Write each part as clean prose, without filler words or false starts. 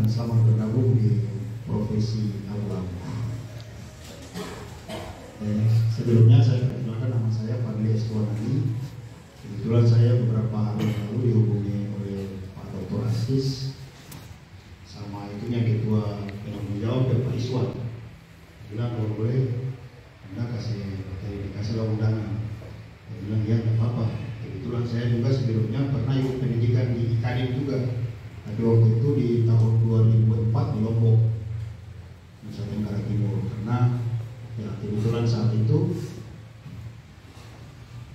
dan selamat bergabung di profesi abu-abu. Sebelumnya saya perkenalkan, nama saya Fadli Eswanani. Kebetulan saya beberapa hari lalu dihubungi oleh Pak Dr. Asis sama itunya ketua penanggung jawab dan Pak Iswan. Bilang kalau boleh Anda dikasih undangan. Saya bilang ya nggak apa-apa. Kebetulan saya juga sebelumnya pernah ikut pendidikan di IKADIN juga. Tapi waktu itu di tahun 2004 di Lombok, Nusa Tenggara Timur. Karena ya kebetulan saat itu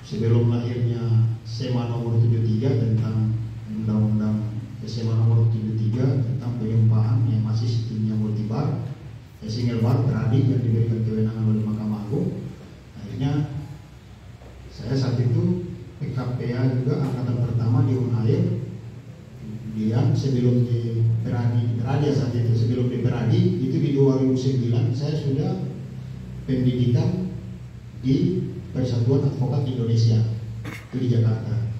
sebelum lahirnya SMA nomor 73 tentang undang-undang SMA nomor 73 tentang penyumpahan yang masih sistemnya multibar, single bar teradik yang diberikan kewenangan oleh Mahkamah Agung. Akhirnya saya saat itu PKPA juga angkatan pertama di Unair. Kemudian sebelum di Peradi saat itu, sebelum di Peradi itu di 2009 saya sudah pendidikan di Persatuan Advokat Indonesia itu di Jakarta,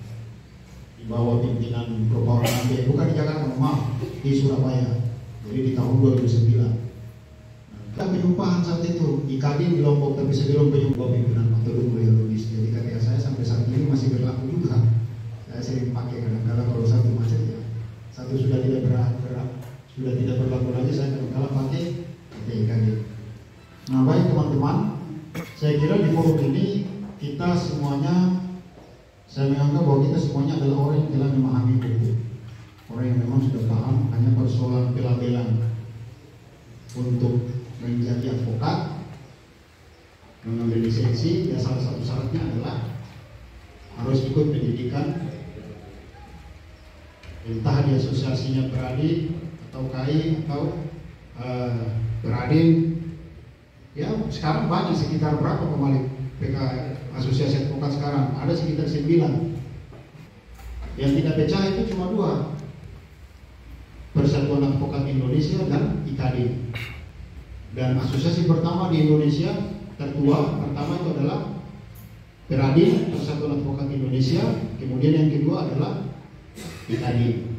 di bawah pimpinan Prof. Rambe, bukan di Jakarta, maaf, di Surabaya. Jadi di tahun 2009. Nah, penyumpahan saat itu IKADIN di Lombok, tapi sebelum penyumpahan pimpinan Matodung Mulia Lubis. Jadi KTA saya sampai saat ini masih berlaku juga. Saya sering pakai kadang-kadang kalau satu macet ya. Satu sudah tidak sudah tidak berlaku lagi, saya kadang-kadang pakai IKADIN. Nah baik teman-teman, saya kira di forum ini kita semuanya, saya menganggap bahwa kita semuanya adalah orang yang telah memahami hukum, orang yang memang sudah paham. Hanya persoalan pelabelan untuk menjadi advokat, mengambil lisensi, ya salah satu syaratnya adalah harus ikut pendidikan, entah di asosiasinya Peradi atau KAI atau Peradin. Ya sekarang banyak, sekitar berapa kembali PK Asosiasi Advokat sekarang? Ada sekitar 9. Yang tidak pecah itu cuma 2, Persatuan Advokat Indonesia dan IKADIN. Dan asosiasi pertama di Indonesia tertua pertama itu adalah Peradin, Persatuan Advokat Indonesia. Kemudian yang kedua adalah IKADIN.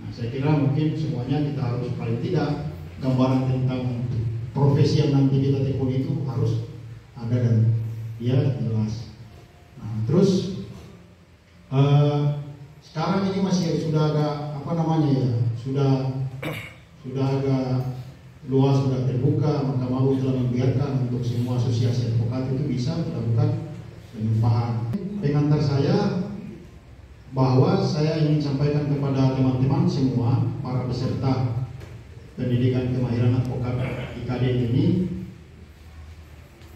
Nah saya kira mungkin semuanya kita harus paling tidak gambaran tentang profesi yang nanti kita tekuni itu harus ada dan dia jelas. Nah, terus sekarang ini masih sudah agak apa namanya ya, sudah agak luas, sudah terbuka. Mahkamah Agung telah membiarkan untuk semua asosiasi advokat itu bisa melakukan penyumpahan. Pengantar saya bahwa saya ingin sampaikan kepada teman-teman semua para peserta pendidikan kemahiran advokat IKADIN ini,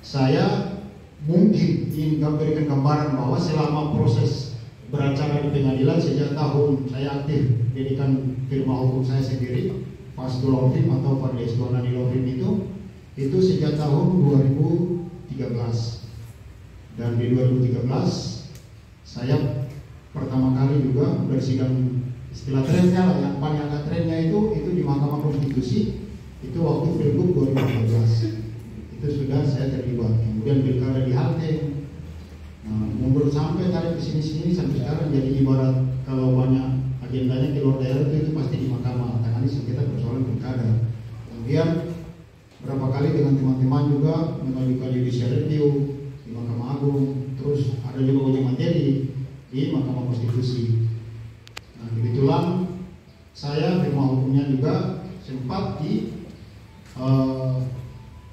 saya mungkin ingin memberikan gambaran bahwa selama proses beracara di pengadilan sejak tahun saya aktif pendidikan firma hukum saya sendiri, Fasdul Lovim atau Fadli Eswanani Lovim itu sejak tahun 2013. Dan di 2013 saya pertama kali juga bersidang, istilah trennya lah, yang paling agak trennya itu di Mahkamah Konstitusi, itu waktu Pilgub 2014 itu sudah saya terlibat. Kemudian pilkada di Halteng. Nah, mundur sampai tarik ke sini sampai sekarang, jadi ibarat kalau banyak agendanya keluar daerah itu pasti di mahkamah tangani sengketa persoalan pilkada. Kemudian berapa kali dengan teman-teman juga mengajukan judicial review di Mahkamah Agung, terus ada juga uji materi di Mahkamah Konstitusi. Nah, kebetulan saya firma hukumnya juga sempat di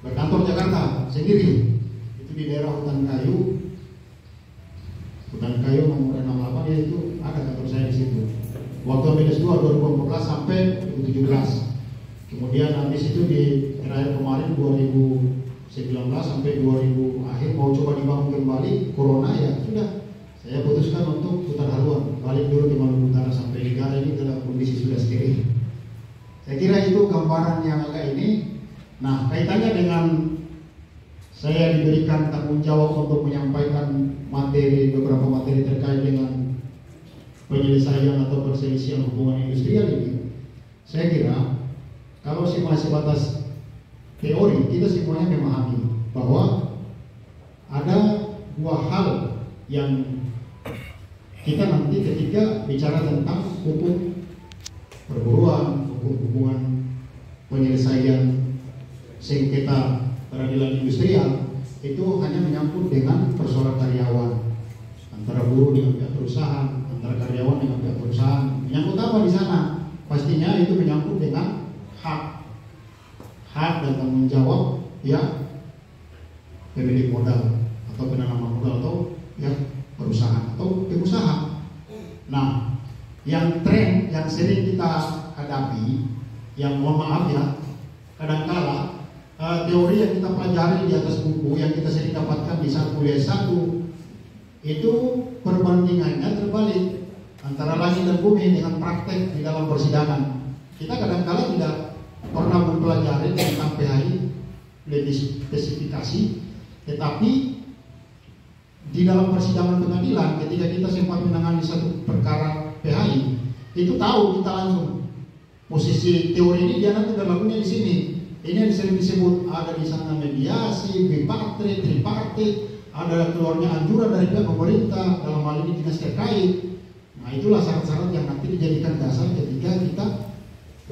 berkantor Jakarta sendiri, itu di daerah Hutan Kayu nomor 68 ya, itu ada kantor saya di situ. Waktu ambil S2 2014 sampai 2017. Kemudian habis itu di terakhir kemarin 2019 sampai 2000 akhir mau coba dibangun kembali, corona ya sudah. Saya putuskan untuk putar haluan, balik dulu ke Maluku Utara sampai negara ini dalam kondisi sudah steril. Saya kira itu gambaran yang agak ini. Nah, kaitannya dengan saya diberikan tanggung jawab untuk menyampaikan beberapa materi terkait dengan penyelesaian atau perselisihan hubungan industrial ini. Saya kira kalau masih batas teori, kita semuanya memahami bahwa ada 2 hal yang kita nanti ketika bicara tentang hukum perburuan, hukum hubungan penyelesaian sengketa peradilan industrial itu hanya menyangkut dengan persoalan karyawan, antara buruh dengan pihak perusahaan, antara karyawan dengan pihak perusahaan. Menyangkut apa di sana? Pastinya itu menyangkut dengan hak dan tanggung jawab ya pemilik modal atau penanaman modal atau ya perusahaan atau pengusaha. Nah, yang tren yang sering kita hadapi, yang mohon maaf ya, kadangkala teori yang kita pelajari di atas buku yang kita sering dapatkan di saat kuliah S1 itu perbandingannya terbalik antara langit dan bumi dengan praktek di dalam persidangan. Kita kadangkala tidak pernah mempelajari tentang PHI lebih spesifikasi, tetapi di dalam persidangan pengadilan ketika kita sempat menangani satu perkara PHI itu tahu kita langsung posisi teori ini dia nanti berlakunya di sini. Ini yang sering disebut ada di sana mediasi, bipartit, tripartit, ada keluarnya anjuran dari pihak pemerintah dalam hal ini dinas terkait. Nah, itulah syarat-syarat yang nanti dijadikan dasar ketika kita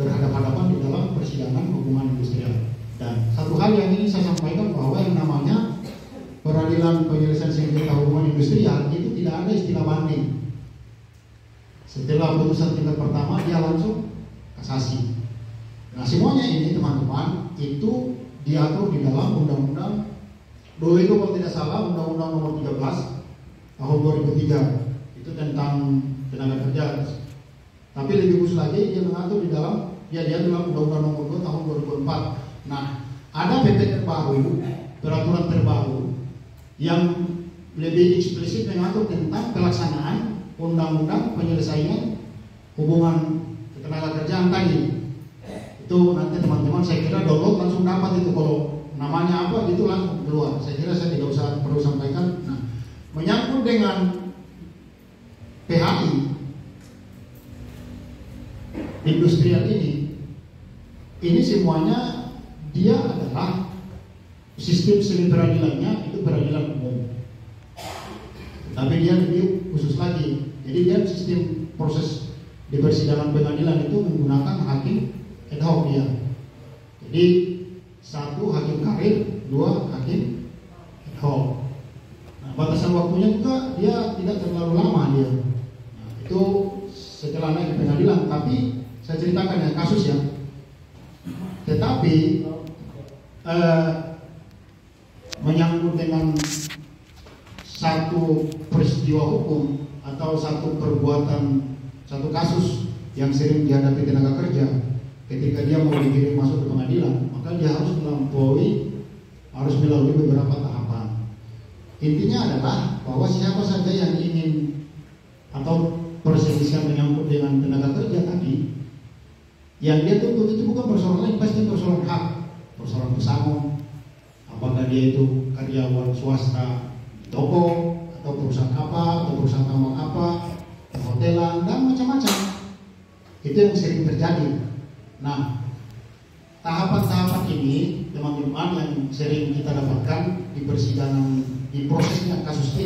berhadapan-hadapan di dalam persidangan hubungan industrial. Dan satu hal yang ingin saya sampaikan bahwa yang namanya peradilan penyelesaian sengketa hubungan industrial itu tidak ada istilah banding. Setelah putusan tingkat pertama dia langsung kasasi. Nah, semuanya ini teman-teman itu diatur di dalam undang-undang dulu itu kalau tidak salah undang-undang nomor 13 tahun 2003 itu tentang tenaga kerja. Tapi lebih khusus lagi dia mengatur di dalam dia dalam undang-undang nomor 2 tahun 2004. Nah, ada PP terbaru, peraturan terbaru yang lebih eksplisit mengatur tentang pelaksanaan undang-undang penyelesaian hubungan tenaga kerjaan tadi. Itu nanti teman-teman saya kira download langsung dapat itu, kalau namanya apa gitu langsung keluar. Saya kira saya tidak usah perlu sampaikan. Nah, menyangkut dengan PHI industrial ini semuanya dia adalah sistem semi peradilannya itu peradilan umum, tapi dia lebih khusus lagi. Jadi dia sistem proses di persidangan pengadilan itu menggunakan hakim ad hoc dia. Jadi satu hakim karir, dua hakim ad hoc. Nah, batasan waktunya juga dia tidak terlalu lama dia. Nah, itu setelah naik ke pengadilan, tapi saya ceritakan ya kasus ya. Tetapi menyangkut dengan satu peristiwa hukum atau satu perbuatan, satu kasus yang sering dihadapi tenaga kerja ketika dia mau dikirim masuk ke pengadilan, maka dia harus melalui beberapa tahapan. Intinya adalah bahwa siapa saja yang ingin atau perselisihan menyangkut dengan tenaga kerja tadi, yang dia tuntut itu bukan persoalan lain, pasti persoalan hak, persoalan pesangon, apakah dia itu karyawan swasta, toko, atau perusahaan apa, atau perusahaan tambang apa, hotelan, dan macam-macam. Itu yang sering terjadi. Nah, tahapan-tahapan ini, teman-teman, yang sering kita dapatkan di persidangan, di prosesnya kasus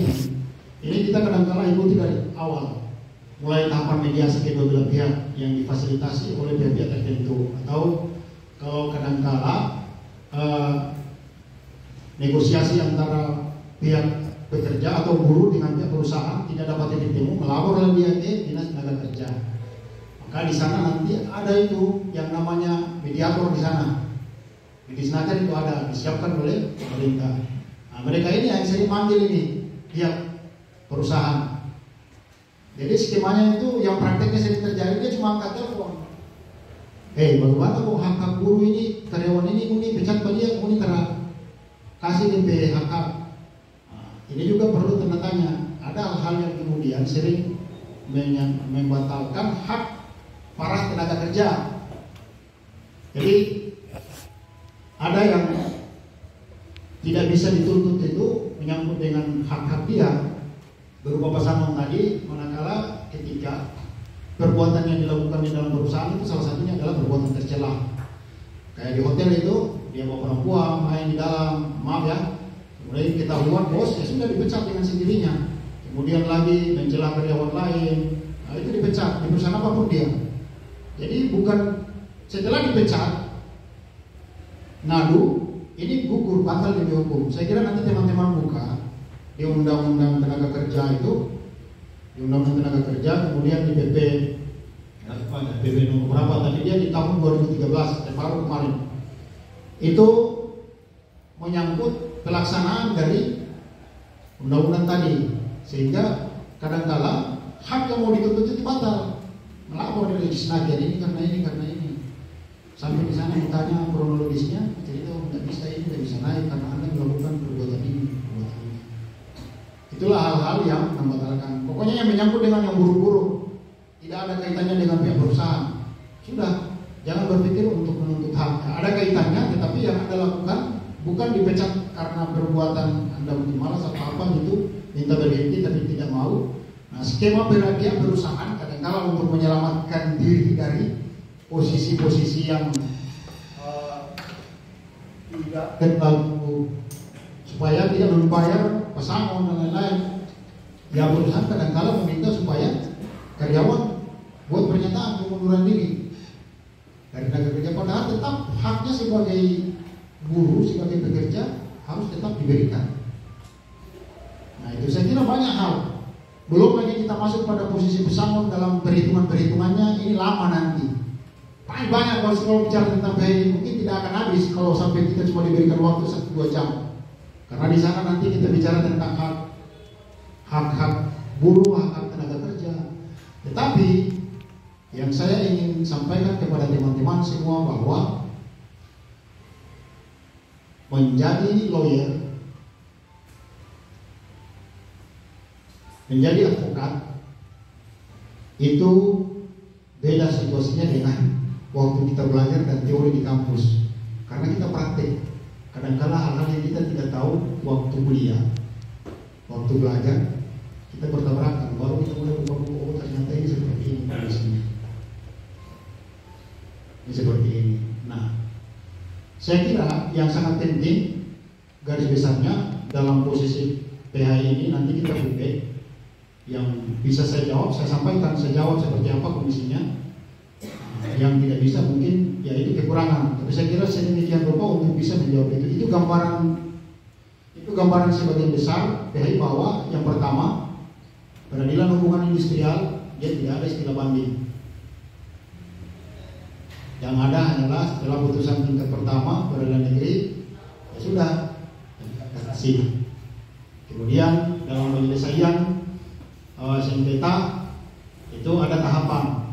ini kita kadang-kala ikuti dari awal. Mulai tahapan mediasi kedua belah pihak yang difasilitasi oleh pihak tertentu, atau kalau kadang-kala negosiasi antara pihak pekerja atau buruh dengan pihak perusahaan tidak dapat ditemu, melapor oleh dia ke dinas tenaga kerja. Maka di sana nanti ada itu yang namanya mediator di sana. Mediator itu ada disiapkan oleh pemerintah. Nah, mereka ini yang sering manggil ini pihak perusahaan. Jadi skemanya itu yang prakteknya sering terjadi, dia cuma angkat telepon. Bagaimana kok hak buruh ini, karyawan ini pecat balik, ini kasih DP hak. Ini juga perlu tanda tanya. Ada hal-hal yang kemudian sering membatalkan hak para tenaga kerja. Jadi ada yang tidak bisa dituntut itu menyangkut dengan hak-hak dia berupa pesangon tadi, manakala ketika perbuatan yang dilakukan di dalam perusahaan itu salah satunya adalah perbuatan tercela. Kayak di hotel itu dia bawa perempuan main di dalam, maaf ya, kemudian kita buat bos ya sudah dipecat dengan sendirinya. Kemudian lagi mencela karyawan lain, nah itu dipecat di perusahaan apapun dia. Jadi bukan setelah dipecat ngadu, ini gugur, batal demi hukum. Saya kira nanti teman-teman buka di Undang-Undang Tenaga Kerja itu, di Undang-Undang Tenaga Kerja, kemudian di PP nomor berapa tadi dia di tahun 2013, baru kemarin. Itu menyangkut pelaksanaan dari undang-undang tadi, sehingga kadang-kala hak yang mau dituntut itu batal. Melapor dari legislatif ini karena ini. Sampai di sana ditanya kronologisnya, cerita nggak bisa naik karena Anda melakukan perbuatan ini. Itulah hal-hal yang membatalkan. Pokoknya yang menyangkut dengan yang buru-buru, tidak ada kaitannya dengan pihak perusahaan. Sudah, jangan berpikir untuk menuntut hak. Ada kaitannya, tetapi yang Anda lakukan bukan dipecat karena perbuatan Anda mungkin malas atau apa gitu, minta berhenti tapi tidak mau. Nah, skema pihak perusahaan kadang-kala untuk menyelamatkan diri dari posisi-posisi yang tidak terlalu, supaya tidak membayar pesangon dan lain-lain. Ya, perusahaan kadang-kala meminta supaya karyawan buat pernyataan pengunduran diri dari tenaga kerja, padahal tetap haknya sebagai buruh, sebagai pekerja harus tetap diberikan. Nah, itu saya kira banyak hal. Belum lagi kita masuk pada posisi pesangon dalam perhitungannya, ini lama nanti. Paling banyak kalau bicara tentang PHI mungkin tidak akan habis kalau sampai kita cuma diberikan waktu 1-2 jam. Karena di sana nanti kita bicara tentang hak buruh, hak tenaga kerja. Tetapi yang saya ingin sampaikan kepada teman-teman semua bahwa menjadi lawyer, menjadi advokat itu beda situasinya dengan waktu kita belajar dan teori di kampus. Karena kita praktek. Kadang-kala hal-hal yang kita tidak tahu waktu kuliah, waktu belajar, kita bertabrakan. Baru kita mulai buka-buka, oh ternyata ini seperti ini kondisinya. Ini seperti ini. Nah, saya kira yang sangat penting garis besarnya dalam posisi PHI ini nanti kita feedback. Yang bisa saya jawab, saya sampaikan, saya jawab seperti apa kondisinya. Yang tidak bisa mungkin ya itu kekurangan. Tapi saya kira sedemikian rupa untuk bisa menjawab itu. Itu gambaran sebagian besar PHI bahwa yang pertama, peradilan hubungan industrial dia tidak ada istilah banding. Yang ada hanyalah setelah putusan tingkat pertama peradilan negeri, ya sudah kasasi. Kemudian dalam penyelesaian sengketa itu ada tahapan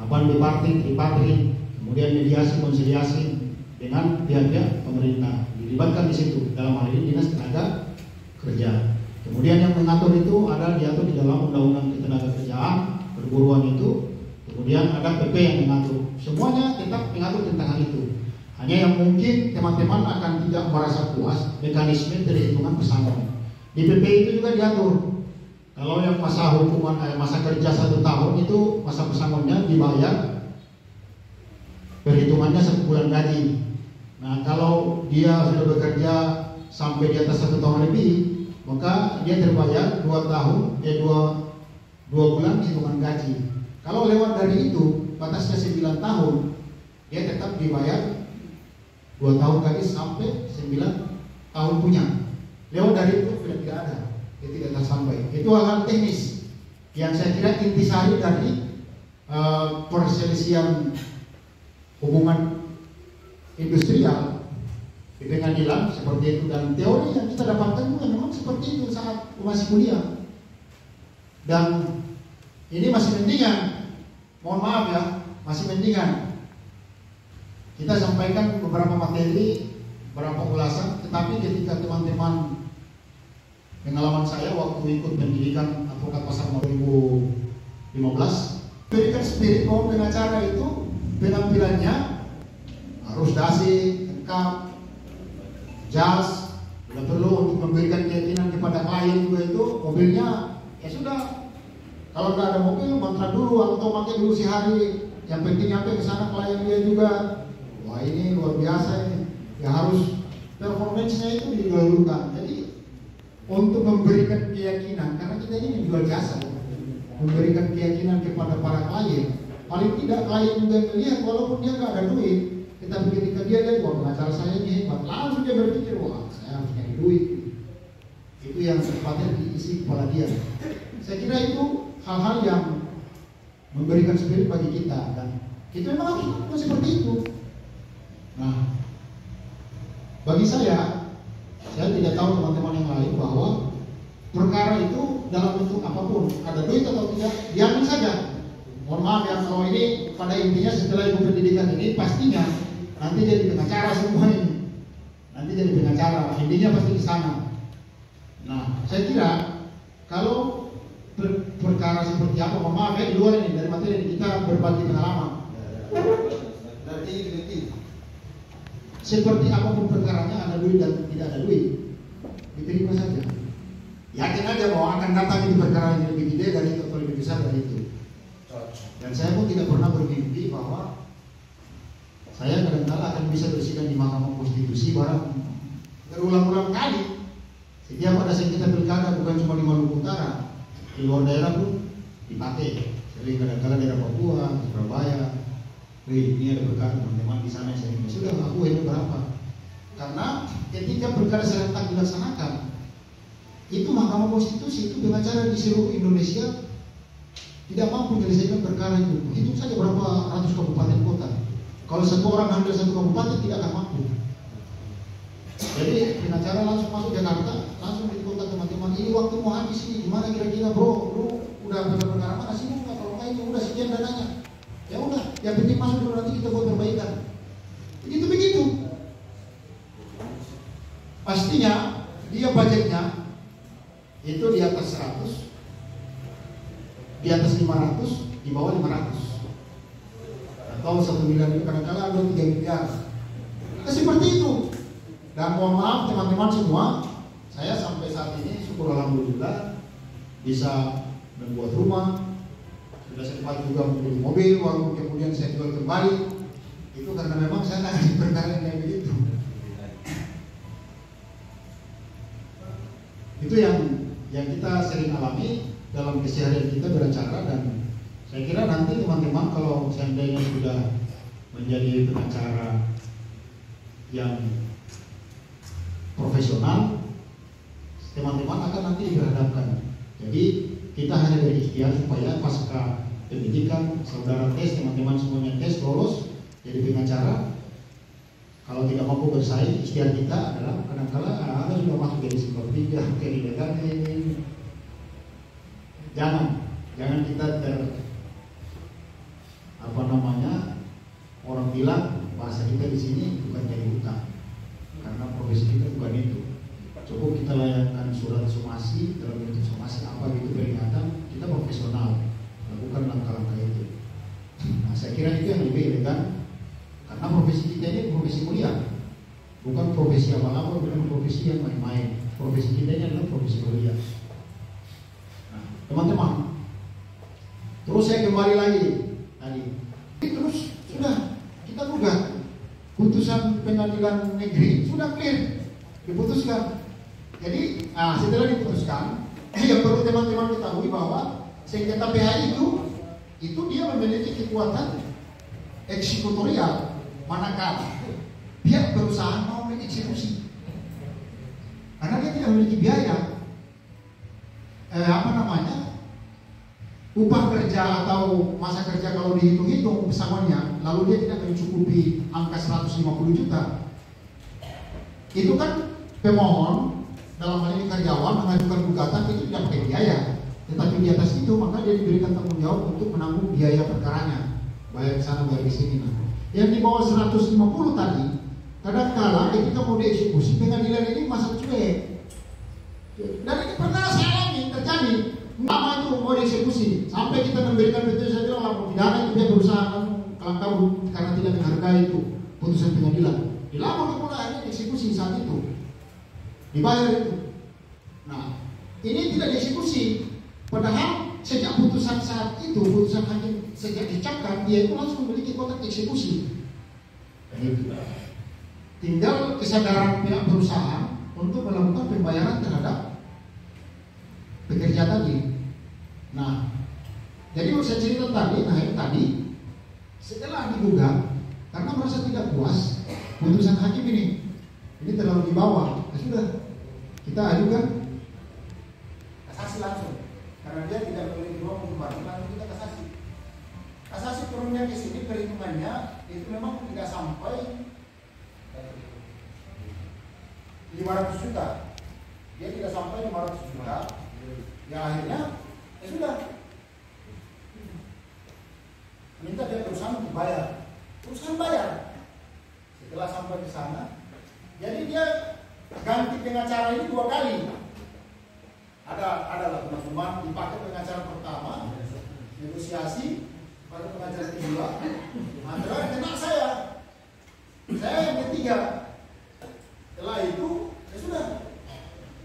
bipartit, tripartit, kemudian mediasi, konsiliasi dengan pihak-pihak pemerintah. Dilibatkan di situ dalam hal ini Dinas Tenaga Kerja. Kemudian yang mengatur itu ada diatur di dalam Undang-Undang Ketenagakerjaan, perburuan itu. Kemudian ada PP yang mengatur. Semuanya tetap mengatur tentang hal itu. Hanya yang mungkin teman-teman akan tidak merasa puas mekanisme perhitungan pesangon. Di PP itu juga diatur. Kalau yang masa hukuman masa kerja 1 tahun itu masa pesangonnya dibayar perhitungannya 1 bulan gaji. Nah, kalau dia sudah bekerja sampai di atas 1 tahun lebih, maka dia terbayar 2 tahun, 2 bulan hitungan gaji. Kalau lewat dari itu, batasnya 9 tahun, dia tetap dibayar 2 tahun gaji sampai 9 tahun punya. Lewat dari itu sudah tidak ada. Tidak tersampai. Itu hal-hal teknis yang saya kira intisari dari perselisihan hubungan industrial di pengadilan seperti itu, dan teori yang kita dapatkan juga memang seperti itu saat masih kuliah. Dan ini masih mendingan, mohon maaf ya, masih mendingan kita sampaikan beberapa materi, beberapa ulasan, tetapi ketika teman-teman pengalaman saya waktu ikut pendidikan advokat pasar 2015, berikan spirit bahwa pengacara itu penampilannya harus dasi, lengkap, jas, tidak perlu untuk memberikan keyakinan kepada klien juga itu mobilnya ya sudah. Kalau nggak ada mobil, kontrak dulu atau pakai dulu sehari. Yang penting nyampe ke sana klien dia juga. Wah ini luar biasa ini. Ya harus performance-nya itu didahulukan. Jadi untuk memberikan keyakinan, karena kita ini menjual jasa, memberikan keyakinan kepada para klien. Paling tidak klien juga melihat walaupun dia nggak ada duit, Tetapi ketika dia lihat wah pengacara saya ini hebat, langsung dia berpikir wah saya harus nyari duit. Itu yang sifatnya diisi kepala dia. Saya kira itu hal-hal yang memberikan spirit bagi kita, dan kita memang harus melakukan seperti itu. Nah, bagi saya tidak tahu teman-teman yang lain bahwa perkara itu dalam bentuk apapun, ada duit atau tidak, diambil saja. Mohon maaf ya, kalau ini pada intinya setelah ibu pendidikan ini pastinya nanti jadi pengacara semua ini. Nanti jadi pengacara, intinya pasti di sana. Nah, saya kira kalau perkara seperti apa, mohon maaf ya, di luar ini dari materi kita berbagi pengalaman. Seperti apapun perkaranya, ada duit dan tidak ada duit, diterima saja. Yakin aja bahwa akan datang itu perkara yang lebih gede dari itu atau lebih besar dari itu. Dan saya pun tidak pernah bermimpi bahwa saya kadang-kadang akan bisa bersidang di Mahkamah Konstitusi barang berulang-ulang kali. Setiap ada sengketa pilkada, bukan cuma di Maluku Utara, di luar daerah pun dipakai. Sering kadang-kadang daerah Papua, Surabaya. Ini ada perkara teman-teman di sana yang sudah aku ini berapa? Karena ketika perkara serentak dilaksanakan, itu Mahkamah Konstitusi itu pengacara di seluruh Indonesia tidak mampu menyelesaikan perkara itu. Hitung saja berapa ratus kabupaten kota. Kalau satu orang handle satu kabupaten tidak akan mampu. Jadi pengacara langsung masuk Jakarta, langsung di kota teman-teman. Ini waktu mau habis ini, gimana kira-kira bro? Lu udah perkara mana sih? Enggak, kalau nggak ini udah sekian dananya. Ya udah, yang penting masuk dulu, nanti kita buat perbaikan. Begitu. Pastinya dia budgetnya itu di atas 100, di atas 500, di bawah 500, atau 1 miliar itu kadang-kadang ada 3 miliar. Nah, seperti itu. Dan mohon maaf teman-teman semua, saya sampai saat ini syukur alhamdulillah bisa membuat rumah. Sudah sempat juga membeli mobil, walaupun kemudian saya jual kembali. Itu karena memang saya nggak perkara kayak begitu. Itu yang kita sering alami dalam keseharian kita beracara, dan saya kira nanti teman-teman kalau seandainya sudah menjadi pengacara yang profesional, teman-teman akan nanti dihadapkan. Jadi kita hanya dari ikhtiar supaya pasca pendidikan saudara tes, teman-teman semuanya tes lolos jadi pengacara. Kalau tidak mampu bersaing, ikhtiar kita adalah kadang-kala ada sudah masuk jadi seperti jadi legal ini. Jangan kita orang bilang bahasa kita di sini bukan jadi hutang, karena profesi kita bukan itu. Cukup kita layangkan surat somasi dalam bentuk somasi apa gitu peringatan, kita profesional lakukan langkah-langkah itu. Nah, saya kira itu yang lebih elegan, karena profesi kita ini profesi mulia, bukan profesi abal-abal, bukan profesi yang main-main. Profesi kita ini adalah profesi mulia. Nah, teman-teman, terus saya kembali lagi tadi, terus sudah kita gugat putusan pengadilan negeri, sudah clear diputuskan. Jadi setelah diputuskan, yang perlu teman-teman ketahui bahwa sengketa PH itu dia memiliki kekuatan eksekutorial manakala pihak perusahaan mau mengeksekusi, karena dia tidak memiliki biaya upah kerja atau masa kerja kalau dihitung-hitung pesangonnya, lalu dia tidak mencukupi angka 150 juta. Itu kan pemohon dalam hal ini karyawan mengajukan gugatan itu tidak pakai biaya, tetapi di atas itu maka dia diberikan tanggung jawab untuk menanggung biaya perkaranya, bayar ke sana bayar ke sini. Nah, yang di bawah 150 tadi, kadang-kala ketika mau dieksekusi pengadilan ini masa cuek. Dan ini pernah saya alami terjadi. Lama itu mau dieksekusi, sampai kita memberikan putusan itu lapor pidana, itu dia berusaha kelangkau karena tidak menghargai itu putusan pengadilan. Dilapor kemudian dieksekusi saat itu, dibayar itu. Nah, ini tidak dieksekusi, padahal sejak putusan saat itu, putusan hakim sejak dicapkan, dia itu langsung memiliki kotak eksekusi. Tinggal kesadaran pihak perusahaan untuk melakukan pembayaran terhadap pekerja tadi. Nah, jadi saya cerita tadi, setelah digugat, karena merasa tidak puas putusan hakim ini terlalu di bawah, ya sudah kita ajukan kasasi langsung, karena dia tidak boleh di bawah hukuman, langsung kita kasasi turunnya ke sini perhitungannya itu memang tidak sampai 500 juta, dia tidak sampai 500 juta, ya akhirnya ya sudah minta dia perusahaan untuk bayar, perusahaan bayar. Setelah sampai ke sana, jadi dia ganti pengacara ini 2 kali. Ada teman-teman dipakai pengacara pertama, negosiasi, pakai pengacara kedua, antara kena saya yang ketiga. Setelah itu, ya sudah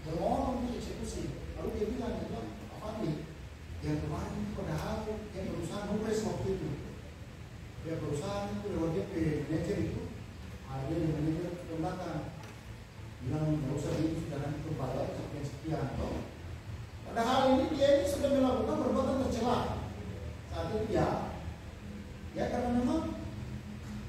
bermohon untuk eksekusi. Lalu dia bilang, apa nih? Yang kemarin itu padahal yang perusahaan nupres waktu itu. Dia perusahaan itu lewat DP manajer itu, ada yang manajer pembatas bilang nggak usah ini sudah nanti berbayar sekian. Padahal dia ini sudah melakukan perbuatan tercela saat itu ya karena memang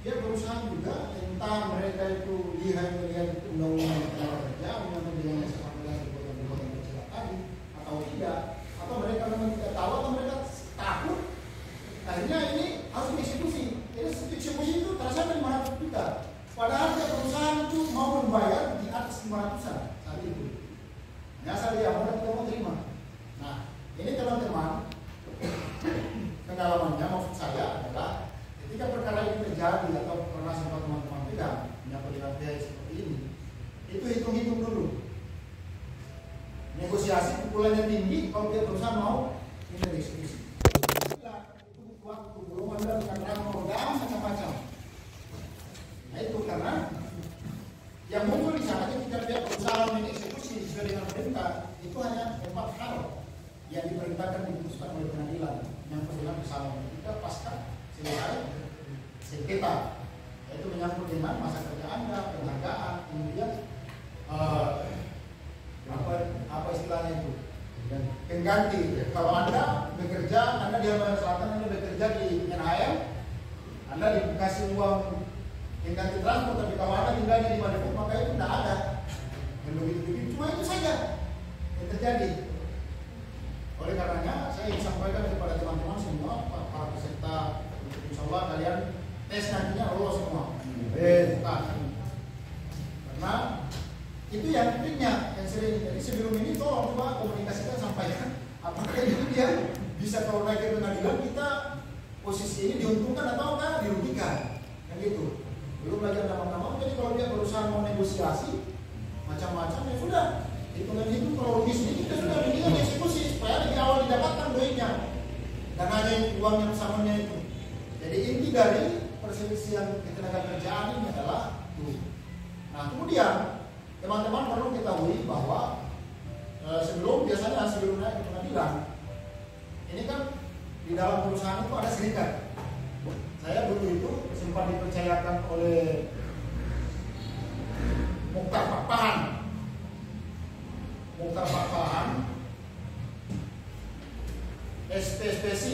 dia berusaha juga, entah mereka itu melihat undang-undang tenaga kerja, undang-undang yang sama dengan perbuatan tercela tadi atau tidak, atau mereka memang tidak tahu atau mereka takut. Akhirnya ini harus dieksekusi. Jadi eksekusi itu terasa 500 juta. Padahal dia perusahaan itu mau membayar di atas 500-an saat itu. Asal dia mau tidak mau terima. Nah, ini teman-teman pengalamannya maksud saya adalah ketika perkara ini terjadi atau pernah sempat teman-teman pegang menyangkut dengan pihak seperti ini, itu hitung-hitung dulu. Negosiasi pukulannya tinggi kalau dia perusahaan mau minta eksekusi. Waktu belum ada dengan program macam-macam. Nah itu karena yang muncul di sana ketika pihak perusahaan mengeksekusi sesuai dengan perintah itu hanya 4 hal yang diperintahkan diputuskan oleh pengadilan yang dengan kesalahan ketika pasca selesai sengketa, yaitu menyangkut dengan masa kerja Anda, penghargaan, kemudian apa istilahnya itu? Pengganti. Kalau Anda bekerja, Anda di Hambatan Selatan, Anda bekerja di NHM, Anda dikasih uang pengganti transport, tapi kalau Anda tinggalnya di Madepok, maka itu tidak ada. Dan begitu-begitu, cuma itu saja yang terjadi. Oleh karenanya, saya ingin sampaikan kepada teman-teman semua, para peserta, insya Allah kalian tes nantinya lolos semua. Karena itu yang triknya yang sering. Jadi sebelum ini tolong coba komunikasikan, sampaikan apakah itu dia bisa kalau naik ke pengadilan kita posisi ini diuntungkan atau enggak dirugikan, kan gitu. Belum lagi ada nama-nama. Jadi kalau dia berusaha mau negosiasi macam-macam, ya sudah hitungan kalau logis ini kita sudah mendingan eksekusi supaya lebih awal didapatkan duitnya dan hanya uang yang samanya itu. Jadi inti dari perselisihan ketenaga kerjaan ini adalah itu. Nah kemudian teman-teman perlu ketahui bahwa sebelum naik ke pengadilan, ini kan di dalam perusahaan itu ada serikat. Saya dulu itu sempat dipercayakan oleh Mukhtar Pakpahan, SPSPC.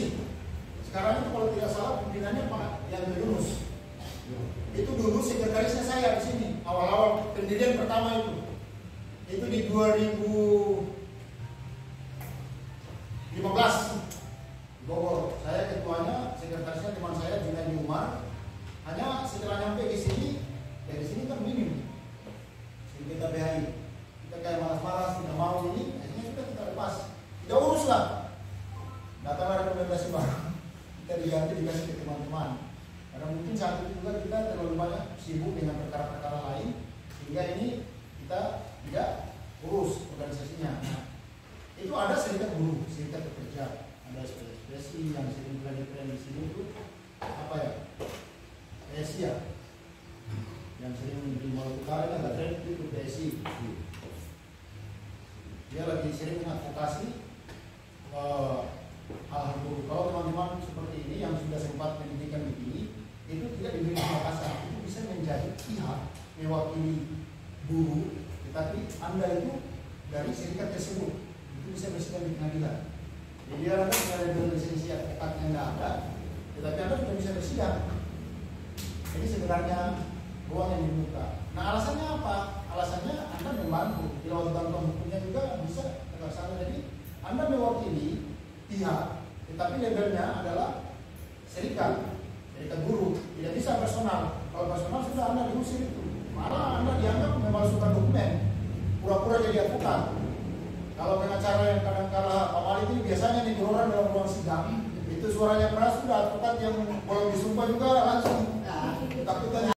Sekarang itu kalau tidak salah pimpinannya Pak yang Yunus. Itu dulu sekretarisnya saya di sini awal-awal pendirian pertama itu di 2015 Bogor. Saya ketuanya, sekretarisnya teman saya Junadi Umar. Hanya setelah nyampe di sini, dari sini kan minim. Kita BHI, kita kayak malas-malas tidak mau ini, akhirnya sudah kita lepas. Tidak urus lah. Datang rekomendasi baru, kita diganti dikasih ke teman-teman. Karena mungkin saat itu juga kita terlalu banyak sibuk dengan perkara-perkara lain, sehingga ini kita tidak urus organisasinya. Nah, itu ada serikat buruh, serikat pekerja, ada SPSI yang sering di sini itu apa ya? PSI ya, yang sering di Maluku Utara ada tren itu PSI. Dia lagi sering mengadvokasi hal-hal buruh. Kalau teman-teman seperti ini yang sudah sempat pendidikan di sini, itu tidak diberi Makassar, itu bisa menjadi pihak mewakili buruh, tetapi Anda itu dari serikat tersebut itu bisa bersidang di pengadilan. Jadi Anda tidak ada lisensi advokatnya, tidak ada, tetapi Anda sudah bisa bersidang. Jadi sebenarnya uang yang diminta. Nah alasannya apa? Alasannya Anda membantu, lewat bantuan hukumnya juga bisa terlaksana. Jadi Anda mewakili pihak, tetapi labelnya adalah serikat buruh, tidak bisa personal. Kalau personal sudah Anda diusir itu. Malah Anda dianggap memalsukan dokumen, pura-pura jadi advokat. Kalau pengacara yang kadang-kala Pak Malik ini biasanya nih orang dalam ruang sidang, itu suaranya keras, sudah advokat yang belum disumpah juga langsung takutan.